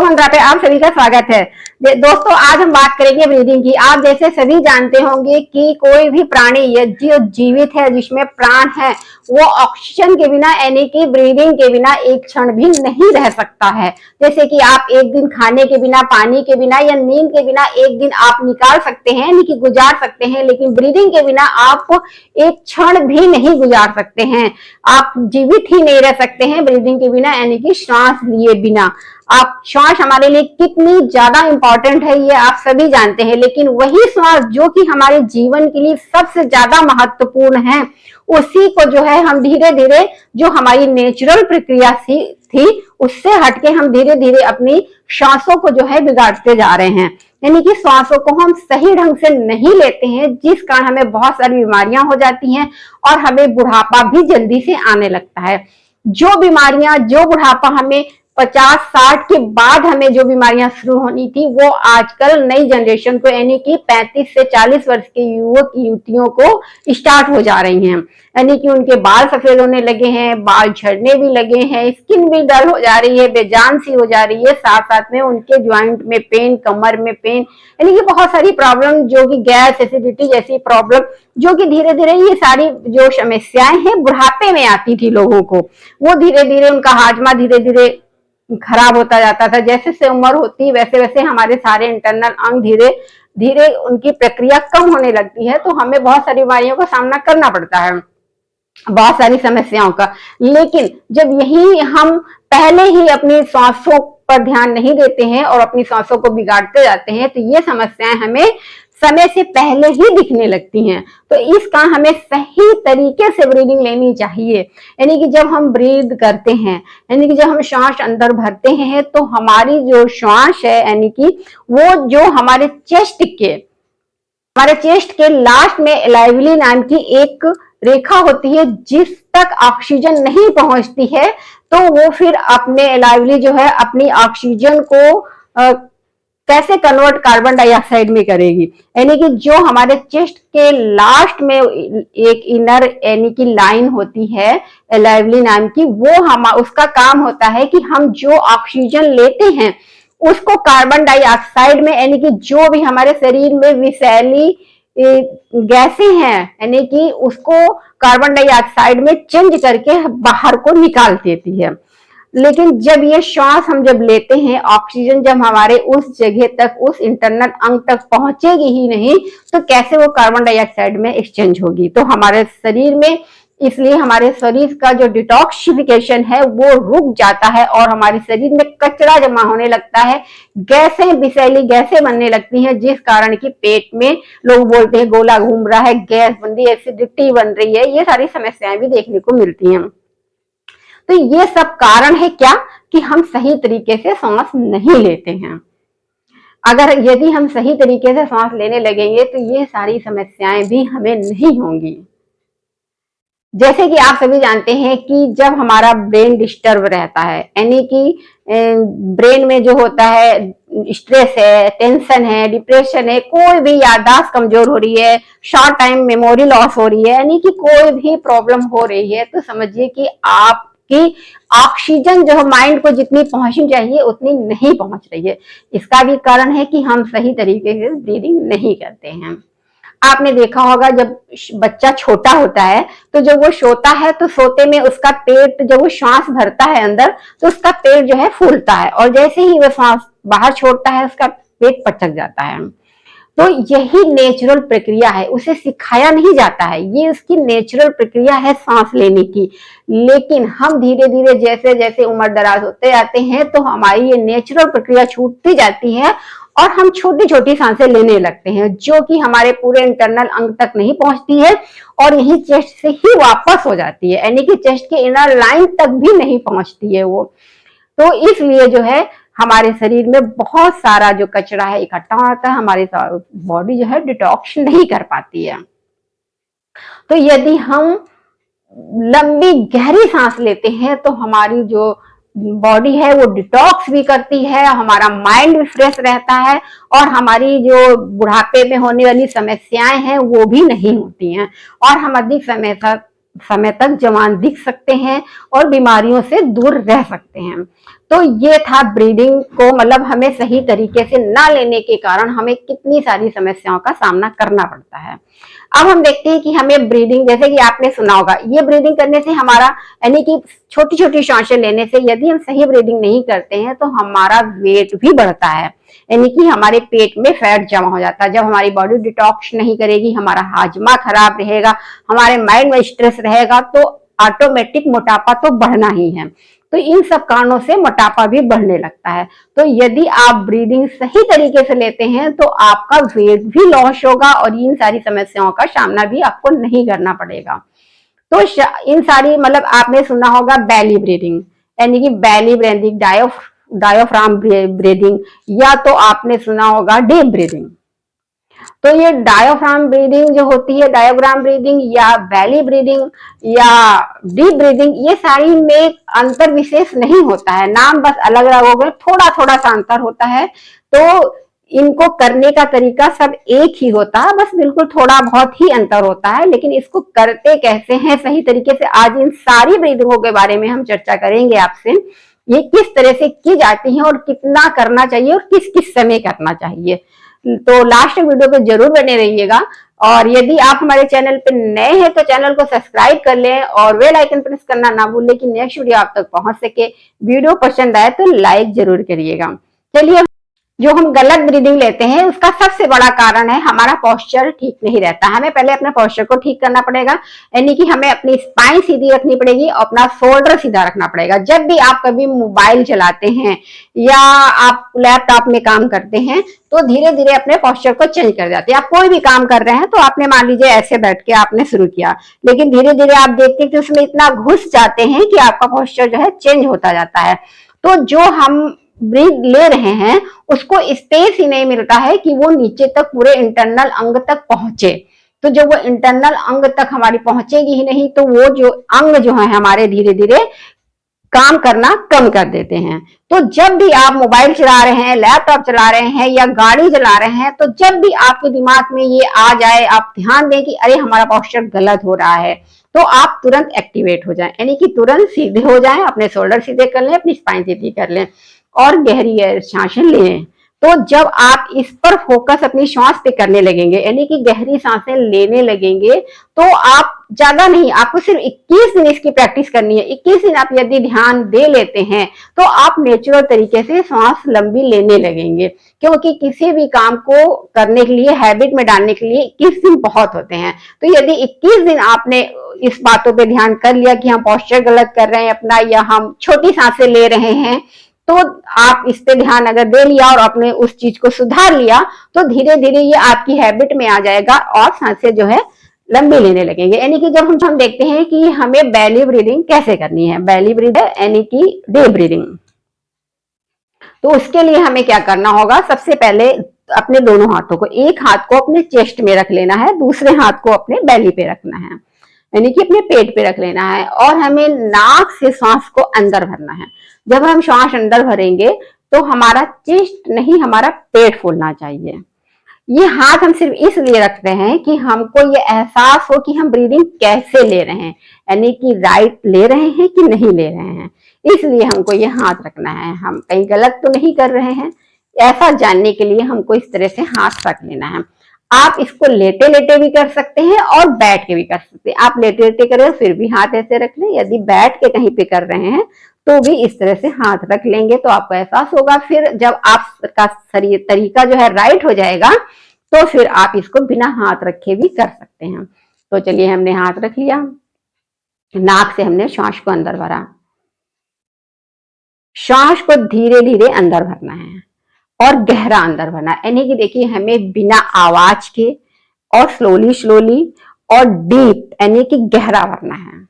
मंत्रा पे आप सभी का स्वागत है। दोस्तों, आज हम बात करेंगे ब्रीदिंग की। आप जैसे सभी जानते होंगे कि कोई भी प्राणी जो जीवित है, जिसमें प्राण है, वो ऑक्सीजन के बिना यानी कि ब्रीदिंग के बिना एक क्षण भी नहीं रह सकता है। जैसे कि आप एक दिन खाने के बिना, पानी के बिना या नींद के बिना एक दिन आप निकाल सकते हैं, यानी कि गुजार सकते हैं, लेकिन ब्रीदिंग के बिना आप एक क्षण भी नहीं गुजार सकते हैं। आप जीवित ही नहीं रह सकते हैं ब्रीदिंग के बिना, यानी कि श्वास लिए बिना। आप श्वास हमारे लिए कितनी ज्यादा इंपॉर्टेंट है ये आप सभी जानते हैं, लेकिन वही श्वास जो कि हमारे जीवन के लिए सबसे ज्यादा महत्वपूर्ण है, उसी को जो है हम धीरे धीरे, जो हमारी नेचुरल प्रक्रिया थी उससे हटके हम धीरे धीरे अपनी श्वासों को जो है बिगाड़ते जा रहे हैं। यानी कि श्वासों को हम सही ढंग से नहीं लेते हैं, जिस कारण हमें बहुत सारी बीमारियां हो जाती हैं और हमें बुढ़ापा भी जल्दी से आने लगता है। जो बीमारियां, जो बुढ़ापा हमें 50-60 के बाद हमें जो बीमारियां शुरू होनी थी, वो आजकल नई जनरेशन को, यानी कि 35 से 40 वर्ष के युवक युवतियों को स्टार्ट हो जा रही हैं। यानी कि उनके बाल सफेद होने लगे हैं, बाल झड़ने भी लगे हैं, स्किन भी डल हो जा रही है, बेजान सी हो जा रही है, साथ साथ में उनके ज्वाइंट में पेन, कमर में पेन, यानी कि बहुत सारी प्रॉब्लम, जो कि गैस, एसिडिटी जैसी प्रॉब्लम, जो कि धीरे धीरे ये सारी जो समस्याएं हैं बुढ़ापे में आती थी लोगों को, वो धीरे धीरे उनका हाजमा धीरे धीरे खराब होता जाता था। जैसे से उम्र होती वैसे वैसे हमारे सारे इंटरनल अंग धीरे धीरे उनकी प्रक्रिया कम होने लगती है, तो हमें बहुत सारी बीमारियों का सामना करना पड़ता है, बहुत सारी समस्याओं का। लेकिन जब यही हम पहले ही अपनी सांसों पर ध्यान नहीं देते हैं और अपनी सांसों को बिगाड़ते जाते हैं, तो ये समस्याएं हमें समय से पहले ही दिखने लगती हैं। तो इसका हमें सही तरीके से ब्रीदिंग लेनी चाहिए। यानी कि जब हम ब्रीद करते हैं, यानी कि जब हम श्वास अंदर भरते हैं, तो हमारी जो श्वास है, यानी कि वो जो हमारे चेस्ट के लास्ट में एलाइवली नाम की एक रेखा होती है, जिस तक ऑक्सीजन नहीं पहुंचती है, तो वो फिर अपने एलाइवली जो है अपनी ऑक्सीजन को कैसे कन्वर्ट कार्बन डाइऑक्साइड में करेगी। यानी कि जो हमारे चेस्ट के लास्ट में एक इनर यानी कि लाइन होती है एलाइवली नाम की, वो उसका काम होता है कि हम जो ऑक्सीजन लेते हैं उसको कार्बन डाइऑक्साइड में, यानी कि जो भी हमारे शरीर में विषैली गैसें हैं, यानी कि उसको कार्बन डाइऑक्साइड में चेंज करके बाहर को निकाल देती है। लेकिन जब ये श्वास हम जब लेते हैं, ऑक्सीजन जब हमारे उस जगह तक, उस इंटरनल अंग तक पहुंचेगी ही नहीं, तो कैसे वो कार्बन डाइऑक्साइड में एक्सचेंज होगी। तो हमारे शरीर में, इसलिए हमारे शरीर का जो डिटॉक्सिफिकेशन है वो रुक जाता है और हमारे शरीर में कचरा जमा होने लगता है, गैसें, विषैली गैसें बनने लगती हैं, जिस कारण की पेट में लोग बोलते हैं गोला घूम रहा है, गैस बन रही है, एसिडिटी बन रही है, ये सारी समस्याएं भी देखने को मिलती हैं। तो ये सब कारण है क्या, कि हम सही तरीके से सांस नहीं लेते हैं। अगर यदि हम सही तरीके से सांस लेने लगेंगे तो ये सारी समस्याएं भी हमें नहीं होंगी। जैसे कि आप सभी जानते हैं कि जब हमारा ब्रेन डिस्टर्ब रहता है, यानी कि ब्रेन में जो होता है, स्ट्रेस है, टेंशन है, डिप्रेशन है, कोई भी याददाश्त कमजोर हो रही है, शॉर्ट टाइम मेमोरी लॉस हो रही है, यानी कि कोई भी प्रॉब्लम हो रही है, तो समझिए कि आपकी ऑक्सीजन जो है माइंड को जितनी पहुंचनी चाहिए उतनी नहीं पहुंच रही है। इसका भी कारण है कि हम सही तरीके से ब्रीदिंग नहीं करते हैं। आपने देखा होगा जब बच्चा छोटा होता है, तो जब वो सोता है तो सोते में उसका पेट, जब वो श्वास भरता है अंदर, तो उसका पेट जो है फूलता है, और जैसे ही वो श्वास बाहर छोड़ता है उसका पेट पचक जाता है। तो यही नेचुरल प्रक्रिया है, उसे सिखाया नहीं जाता है, ये उसकी नेचुरल प्रक्रिया है सांस लेने की। लेकिन हम धीरे धीरे जैसे जैसे उम्र दराज होते जाते हैं, तो हमारी ये नेचुरल प्रक्रिया छूटती जाती है और हम छोटी छोटी सांसें लेने लगते हैं, जो कि हमारे पूरे इंटरनल अंग तक नहीं पहुंचती है और यही चेस्ट से ही वापस हो जाती है, यानी कि चेस्ट के इनर लाइन तक भी नहीं पहुंचती है वो। तो इसलिए जो है हमारे शरीर में बहुत सारा जो कचरा है इकट्ठा होता है, हमारी बॉडी जो है डिटॉक्स नहीं कर पाती है। तो यदि हम लंबी गहरी सांस लेते हैं तो हमारी जो बॉडी है वो डिटॉक्स भी करती है, हमारा माइंड भी फ्रेश रहता है और हमारी जो बुढ़ापे में होने वाली समस्याएं हैं वो भी नहीं होती हैं और हम अधिक समय तक समय तक जवान दिख सकते हैं और बीमारियों से दूर रह सकते हैं। तो ये था ब्रीदिंग को मतलब हमें सही तरीके से ना लेने के कारण हमें कितनी सारी समस्याओं का सामना करना पड़ता है। अब हम देखते हैं कि हमें ब्रीदिंग, जैसे कि आपने सुना होगा, ये ब्रीदिंग करने से हमारा यानी कि छोटी छोटी सांसें लेने से यदि हम सही ब्रीदिंग नहीं करते हैं तो हमारा वेट भी बढ़ता है, यानी कि हमारे पेट में फैट जमा हो जाता है। जब हमारी बॉडी डिटॉक्स नहीं करेगी, हमारा हाजमा खराब रहेगा, हमारे माइंड में स्ट्रेस रहेगा, तो ऑटोमेटिक मोटापा तो बढ़ना ही है। तो इन सब कारणों से मोटापा भी बढ़ने लगता है। तो यदि आप ब्रीदिंग सही तरीके से लेते हैं तो आपका वेट भी लॉस होगा और इन सारी समस्याओं का सामना भी आपको नहीं करना पड़ेगा। तो इन सारी मतलब आपने सुना होगा बैली ब्रीदिंग, यानी कि बैली ब्रीदिंग, डायोफ्राम ब्रीदिंग, या तो आपने सुना होगा डीप ब्रीदिंग। तो ये डायोफ्राम ब्रीदिंग जो होती है, डायोग्राम ब्रीदिंग या बैली ब्रीदिंग या डीप ब्रीदिंग, ये सारी में अंतर विशेष नहीं होता है, नाम बस अलग अलग हो गए, थोड़ा थोड़ा सा अंतर होता है। तो इनको करने का तरीका सब एक ही होता है, बस बिल्कुल थोड़ा बहुत ही अंतर होता है, लेकिन इसको करते कैसे हैं सही तरीके से, आज इन सारी ब्रीदिंगों के बारे में हम चर्चा करेंगे आपसे। ये किस तरह से की जाती है और कितना करना चाहिए और किस किस समय करना चाहिए। तो लास्ट वीडियो पे जरूर बने रहिएगा। और यदि आप हमारे चैनल पे नए हैं तो चैनल को सब्सक्राइब कर लें और बेल आइकन प्रेस करना ना भूलें कि नेक्स्ट वीडियो आप तक पहुंच सके। वीडियो पसंद आए तो लाइक जरूर करिएगा। चलिए, जो हम गलत ब्रीदिंग लेते हैं उसका सबसे बड़ा कारण है हमारा पोस्चर ठीक नहीं रहता। हमें पहले अपने पोस्चर को ठीक करना पड़ेगा, यानी कि हमें अपनी स्पाइन सीधी रखनी पड़ेगी और अपना शोल्डर सीधा रखना पड़ेगा। जब भी आप कभी मोबाइल चलाते हैं या आप लैपटॉप में काम करते हैं तो धीरे धीरे अपने पोस्चर को चेंज कर जाते हैं। आप कोई भी काम कर रहे हैं तो आपने मान लीजिए ऐसे बैठ के आपने शुरू किया, लेकिन धीरे धीरे आप देखते हैं कि उसमें इतना घुस जाते हैं कि आपका पोस्चर जो है चेंज होता जाता है। तो जो हम ब्रीथ ले रहे हैं उसको स्पेस ही नहीं मिलता है कि वो नीचे तक पूरे इंटरनल अंग तक पहुंचे। तो जब वो इंटरनल अंग तक हमारी पहुंचेगी ही नहीं तो वो जो अंग जो है हमारे धीरे धीरे काम करना कम कर देते हैं। तो जब भी आप मोबाइल चला रहे हैं, लैपटॉप चला रहे हैं या गाड़ी चला रहे हैं, तो जब भी आपके दिमाग में ये आ जाए, आप ध्यान दें कि अरे हमारा पोस्चर गलत हो रहा है, तो आप तुरंत एक्टिवेट हो जाएं, यानी कि तुरंत सीधे हो जाएं, अपने शोल्डर सीधे कर लें, अपनी स्पाइन सीधी कर लें और गहरी सांसें लें। तो जब आप इस पर फोकस अपनी सांस पे करने लगेंगे, यानी कि गहरी सांसें लेने लगेंगे, तो आप ज्यादा नहीं, आपको सिर्फ 21 दिन इसकी प्रैक्टिस करनी है। 21 दिन आप यदि ध्यान दे लेते हैं तो आप नेचुरल तरीके से सांस लंबी लेने लगेंगे, क्योंकि किसी भी काम को करने के लिए, हैबिट में डालने के लिए 21 दिन बहुत होते हैं। तो यदि 21 दिन आपने इस बातों पे ध्यान कर लिया कि हम पोस्चर गलत कर रहे हैं अपना, या हम छोटी सांसें ले रहे हैं, तो आप इस पे ध्यान अगर दे लिया और अपने उस चीज को सुधार लिया तो धीरे धीरे ये आपकी हैबिट में आ जाएगा और सांसें जो है लंबी लेने लगेंगे। यानी कि जब हम देखते हैं कि हमें बैली ब्रीदिंग कैसे करनी है, बैली ब्रीदिंग यानी कि डीप ब्रीदिंग, तो उसके लिए हमें क्या करना होगा, सबसे पहले अपने दोनों हाथों को, एक हाथ को अपने चेस्ट में रख लेना है, दूसरे हाथ को अपने बैली पे रखना है, यानी कि अपने पेट पे रख लेना है, और हमें नाक से सांस को अंदर भरना है। जब हम सांस अंदर भरेंगे तो हमारा चेस्ट नहीं, हमारा पेट फूलना चाहिए। ये हाथ हम सिर्फ इसलिए रखते हैं कि हमको ये एहसास हो कि हम ब्रीदिंग कैसे ले रहे हैं, यानी कि राइट ले रहे हैं कि नहीं ले रहे हैं, इसलिए हमको ये हाथ रखना है। हम कहीं गलत तो नहीं कर रहे हैं, ऐसा जानने के लिए हमको इस तरह से हाथ रख लेना है। आप इसको लेटे लेटे भी कर सकते हैं और बैठ के भी कर सकते हैं। आप लेटे लेटे करें फिर भी हाथ ऐसे रख लें, यदि बैठ के कहीं पे कर रहे हैं तो भी इस तरह से हाथ रख लेंगे तो आपको एहसास होगा। फिर जब आपका शरीर तरीका जो है राइट हो जाएगा तो फिर आप इसको बिना हाथ रखे भी कर सकते हैं। तो चलिए, हमने हाथ रख लिया, नाक से हमने श्वास को अंदर भरा, श्वास को धीरे धीरे अंदर भरना है और गहरा अंदर भरना है, यानी कि देखिए हमें बिना आवाज के और स्लोली स्लोली और डीप यानी कि गहरा भरना है,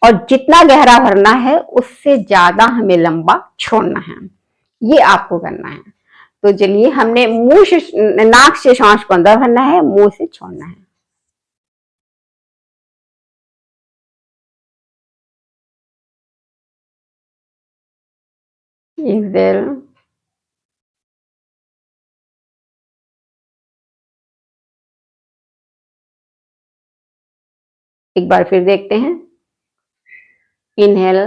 और जितना गहरा भरना है उससे ज्यादा हमें लंबा छोड़ना है। ये आपको करना है। तो चलिए, हमने मुंह से, नाक से सांस को अंदर भरना है, मुंह से छोड़ना है। एक्सेल, एक बार फिर देखते हैं। Inhale,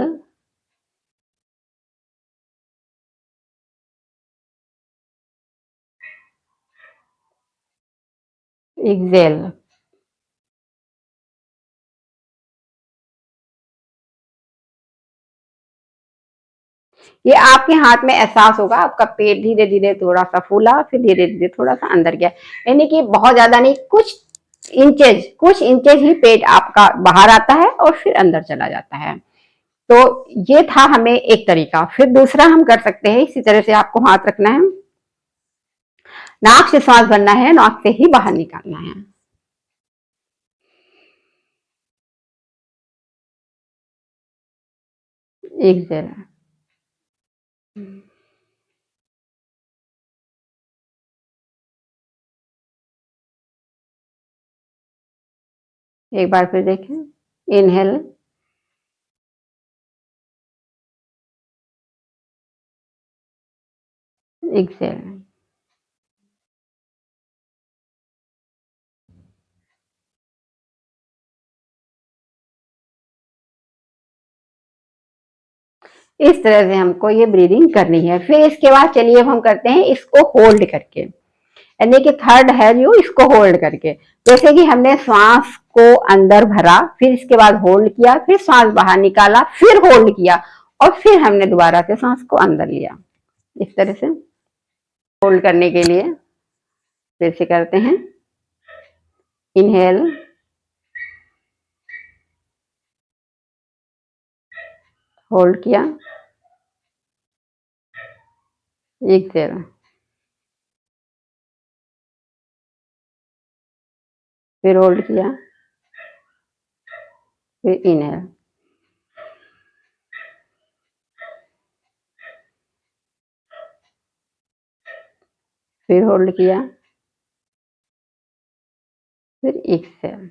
exhale. ये आपके हाथ में एहसास होगा, आपका पेट धीरे धीरे थोड़ा सा फूला, फिर धीरे धीरे थोड़ा सा अंदर गया, यानी कि बहुत ज्यादा नहीं, कुछ इंचेज ही पेट आपका बाहर आता है और फिर अंदर चला जाता है। तो ये था हमें एक तरीका। फिर दूसरा हम कर सकते हैं, इसी तरह से आपको हाथ रखना है, नाक से सांस भरना है, नाक से ही बाहर निकालना है। एक्सेल। एक बार फिर देखें। Inhale, exhale. इस तरह से हमको ये ब्रीदिंग करनी है। फिर इसके बाद चलिए अब हम करते हैं इसको होल्ड करके, यानी कि थर्ड है जो इसको होल्ड करके। जैसे कि हमने सांस को अंदर भरा, फिर इसके बाद होल्ड किया, फिर सांस बाहर निकाला, फिर होल्ड किया, और फिर हमने दोबारा से सांस को अंदर लिया। इस तरह से होल्ड करने के लिए फिर से करते हैं। इनहेल, होल्ड किया, एक्सेल, फिर होल्ड किया, फिर इनहेल, फिर होल्ड किया, फिर एक्सेल।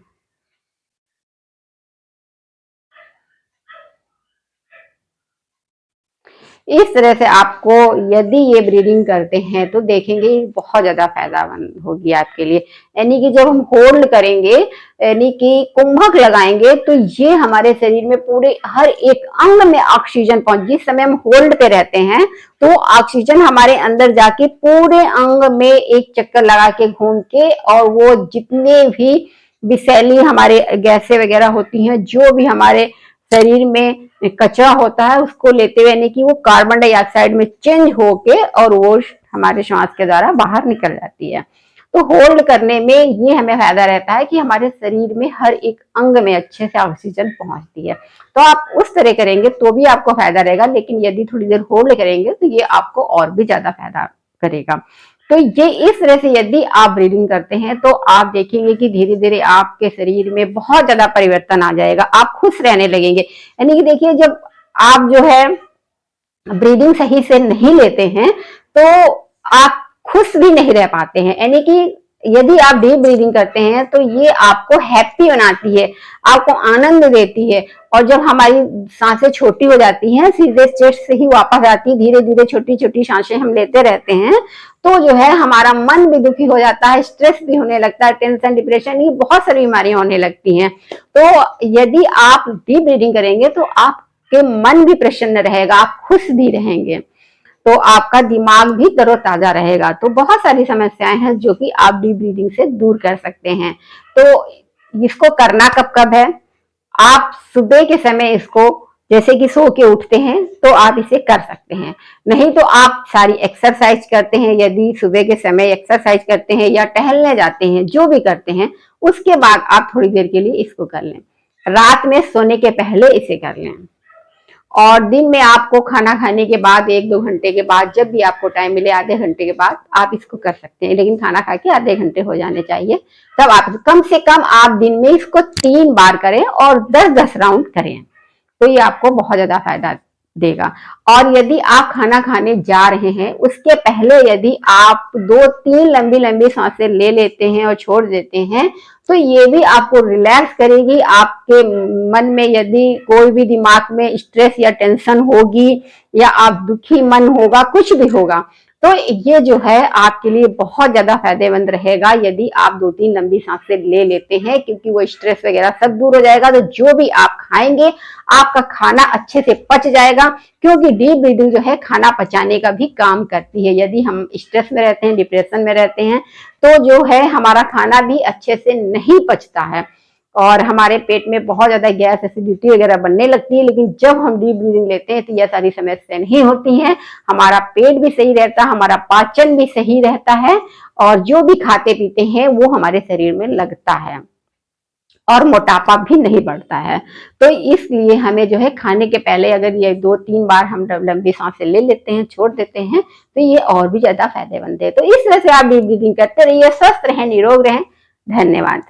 इस तरह से आपको यदि ये ब्रीदिंग करते हैं तो देखेंगे बहुत ज्यादा फायदामंद होगी आपके लिए। यानी कि जब हम होल्ड करेंगे, यानी कि कुंभक लगाएंगे, तो ये हमारे शरीर में पूरे हर एक अंग में ऑक्सीजन पहुंच, जिस समय हम होल्ड पे रहते हैं तो ऑक्सीजन हमारे अंदर जाके पूरे अंग में एक चक्कर लगा के घूम के, और वो जितने भी विषैली हमारे गैसें वगैरह होती हैं, जो भी हमारे शरीर में कचरा होता है, उसको लेते हुए, यानी कि वो कार्बन डाइऑक्साइड में चेंज होके और वो हमारे श्वास के द्वारा बाहर निकल जाती है। तो होल्ड करने में ये हमें फायदा रहता है कि हमारे शरीर में हर एक अंग में अच्छे से ऑक्सीजन पहुंचती है। तो आप उस तरह करेंगे तो भी आपको फायदा रहेगा, लेकिन यदि थोड़ी देर होल्ड करेंगे तो ये आपको और भी ज्यादा फायदा करेगा। तो ये इस तरह से यदि आप ब्रीदिंग करते हैं तो आप देखेंगे कि धीरे धीरे आपके शरीर में बहुत ज्यादा परिवर्तन आ जाएगा, आप खुश रहने लगेंगे। यानी कि देखिए, जब आप जो है ब्रीदिंग सही से नहीं लेते हैं तो आप खुश भी नहीं रह पाते हैं। यानी कि यदि आप डीप ब्रीदिंग करते हैं तो ये आपको हैप्पी बनाती है, आपको आनंद देती है। और जब हमारी सांसें छोटी हो जाती हैं, सीधे चेस्ट से ही वापस आती है, धीरे धीरे छोटी छोटी सांसें हम लेते रहते हैं, तो जो है हमारा मन भी दुखी हो जाता है, स्ट्रेस भी होने लगता है, टेंशन, डिप्रेशन, ये बहुत सारी बीमारियां होने लगती हैं। तो यदि आप डीप ब्रीदिंग करेंगे तो आपके मन भी प्रसन्न रहेगा, आप खुश भी रहेंगे, तो आपका दिमाग भी तरोताजा रहेगा। तो बहुत सारी समस्याएं हैं जो कि आप डीप ब्रीदिंग से दूर कर सकते हैं। तो इसको करना कब कब है, आप सुबह के समय इसको, जैसे कि सो के उठते हैं तो आप इसे कर सकते हैं। नहीं तो आप सारी एक्सरसाइज करते हैं, यदि सुबह के समय एक्सरसाइज करते हैं या टहलने जाते हैं, जो भी करते हैं, उसके बाद आप थोड़ी देर के लिए इसको कर लें। रात में सोने के पहले इसे कर लें, और दिन में आपको खाना खाने के बाद 1-2 घंटे के बाद, जब भी आपको टाइम मिले, आधे घंटे के बाद आप इसको कर सकते हैं। लेकिन खाना खा के आधे घंटे हो जाने चाहिए, तब आप कम से कम आप दिन में इसको 3 बार करें और 10-10 राउंड करें, तो ये आपको बहुत ज्यादा फायदा देगा। और यदि आप खाना खाने जा रहे हैं, उसके पहले यदि आप 2-3 लंबी लंबी सांसें ले लेते हैं और छोड़ देते हैं, तो ये भी आपको रिलैक्स करेगी। आपके मन में यदि कोई भी दिमाग में स्ट्रेस या टेंशन होगी, या आप दुखी मन होगा, कुछ भी होगा, तो ये जो है आपके लिए बहुत ज्यादा फायदेमंद रहेगा यदि आप 2-3 लंबी सांसें ले लेते हैं, क्योंकि वो स्ट्रेस वगैरह सब दूर हो जाएगा। तो जो भी आप खाएंगे आपका खाना अच्छे से पच जाएगा, क्योंकि डीप ब्रीदिंग जो है खाना पचाने का भी काम करती है। यदि हम स्ट्रेस में रहते हैं, डिप्रेशन में रहते हैं, तो जो है हमारा खाना भी अच्छे से नहीं पचता है और हमारे पेट में बहुत ज्यादा गैस, एसिडिटी वगैरह बनने लगती है। लेकिन जब हम डीप ब्रीदिंग लेते हैं तो यह सारी समस्या नहीं होती है, हमारा पेट भी सही रहता है, हमारा पाचन भी सही रहता है और जो भी खाते पीते हैं वो हमारे शरीर में लगता है और मोटापा भी नहीं बढ़ता है। तो इसलिए हमें जो है खाने के पहले अगर ये 2-3 बार हम लंबी सांसें ले लेते हैं, छोड़ देते हैं, तो ये और भी ज्यादा फायदेमंद है। तो इस तरह से आप डीप ब्रीदिंग करते रहिए, स्वस्थ रहें, निरोग रहें। धन्यवाद।